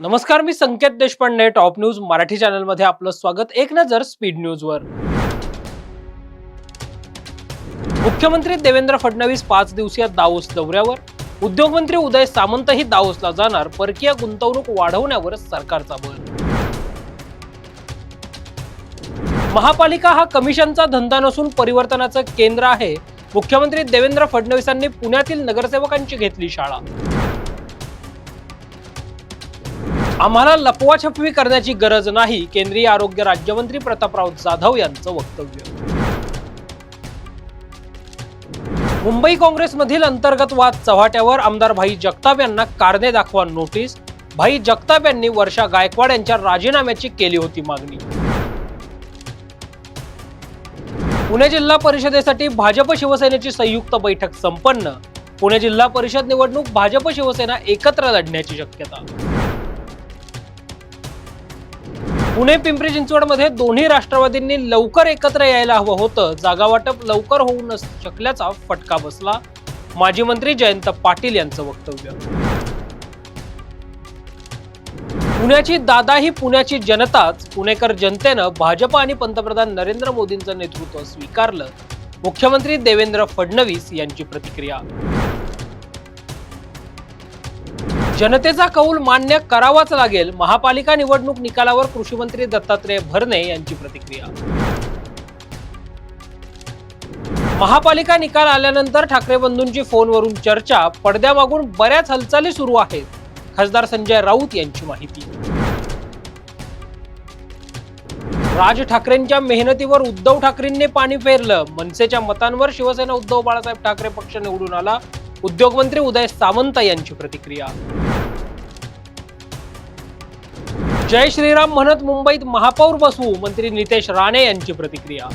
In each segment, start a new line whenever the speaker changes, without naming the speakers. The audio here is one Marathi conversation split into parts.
नमस्कार, मी Sanket Deshpande. Top news Marathi channel मध्ये आपलं स्वागत. एक नजर स्पीड न्यूज वर. मुख्यमंत्री देवेंद्र फडणवीस 5 दिवसीय दावोस दौऱ्यावर. उद्योगमंत्री उदय सामंतही दावोसला जाणार. परकीय गुंतवणूक वाढवण्यावर सरकारचा भर. महापालिका हा कमिशनचा धंदा नसून परिवर्तनाचं केंद्र आहे. मुख्यमंत्री देवेंद्र फडणवीसांनी पुण्यातील नगरसेवकांची घेतली शाळा. आम्हाला लपवाछपवी करण्याची गरज नाही, केंद्रीय आरोग्य राज्यमंत्री प्रतापराव जाधव यांचं वक्तव्य. मुंबई काँग्रेसमधील अंतर्गत वाद चव्हाट्यावर. आमदार भाई जगताप यांना कारणे दाखवा नोटीस. भाई जगताप यांनी वर्षा गायकवाड यांच्या राजीनाम्याची केली होती मागणी. पुणे जिल्हा परिषदेसाठी भाजप शिवसेनेची संयुक्त बैठक संपन्न. पुणे जिल्हा परिषद निवडणूक भाजप शिवसेना एकत्र लढण्याची शक्यता. पुणे पिंपरी चिंचवड मध्ये दोन्ही राष्ट्रवादींनी लवकर एकत्र यायला हवं होतं. जागा वाटप लवकर होऊ न शकल्याचा फटका बसला. माजी मंत्री जयंत पाटील यांचं वक्तव्य. पुण्याची दादा ही पुण्याची जनताच. पुणेकर जनतेनं भाजप आणि पंतप्रधान नरेंद्र मोदींचं नेतृत्व स्वीकारलं. मुख्यमंत्री देवेंद्र फडणवीस यांची प्रतिक्रिया. जनतेचा कौल मान्य करावाच लागेल. महापालिका निवडणूक निकालावर कृषी मंत्री दत्तात्रय भरणे यांची प्रतिक्रिया. महापालिका निकाल आल्यानंतर ठाकरे बंधूंची फोनवरून चर्चा. पडद्यामागून बऱ्याच हालचाली सुरू आहेत. खासदार संजय राऊत यांची माहिती. राज ठाकरेंच्या मेहनतीवर उद्धव ठाकरेंनी पाणी फेरलं. मनसेच्या मतांवर शिवसेना उद्धव बाळासाहेब ठाकरे पक्ष निवडून आला. उद्योगमंत्री उदय सामंत यांची प्रतिक्रिया. जय श्रीराम म्हणत मुंबईत महापौर बसवू. मंत्री नितेश राणे यांची प्रतिक्रिया.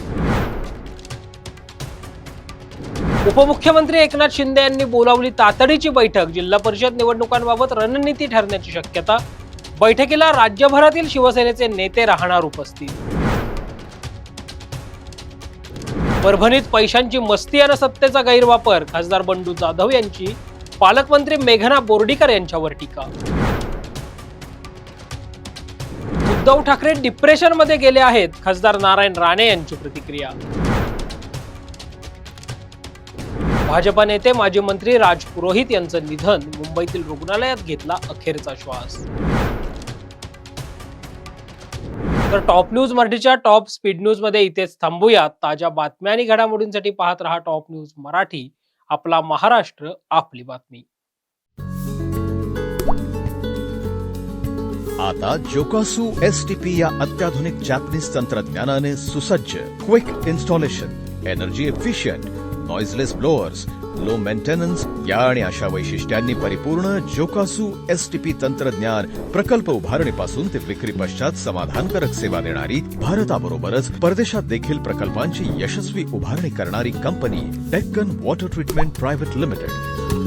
उपमुख्यमंत्री एकनाथ शिंदे यांनी बोलावली तातडीची बैठक. जिल्हा परिषद निवडणुकांबाबत रणनीती ठरण्याची शक्यता. बैठकीला राज्यभरातील शिवसेनेचे नेते राहणार उपस्थित. परभणीत पैशांची मस्ती आणि सत्तेचा गैरवापर. खासदार बंडू जाधव यांची पालकमंत्री मेघना बोर्डीकर यांच्यावर टीका. उद्धव ठाकरे डिप्रेशन मध्ये गेले आहेत. खासदार नारायण राणे यांची प्रतिक्रिया. भाजपा नेते माजी मंत्री राज पुरोहित यांचं निधन. मुंबईतील रुग्णालयात घेतला अखेरचा श्वास. तर टॉप न्यूज मराठीच्या टॉप स्पीड न्यूज मध्ये इथेच थांबूया. ताज्या बातम्या आणि घडामोडींसाठी पाहत रहा टॉप न्यूज मराठी. आपला महाराष्ट्र, आपली बातमी.
आता जोकासू एसटीपी या अत्याधुनिक जॅपनीज तंत्रज्ञानाने सुसज्ज, quick installation, energy efficient, noiseless blowers, low maintenance या आणि अशा वैशिष्ट्यांनी परिपूर्ण जोकासू एसटीपी तंत्रज्ञान प्रकल्प उभारणीपासून ते विक्री पश्चात समाधानकारक सेवा देणारी, भारताबरोबरच परदेशात देखील प्रकल्पांची यशस्वी उभारणी करणारी company Deccan water treatment private limited.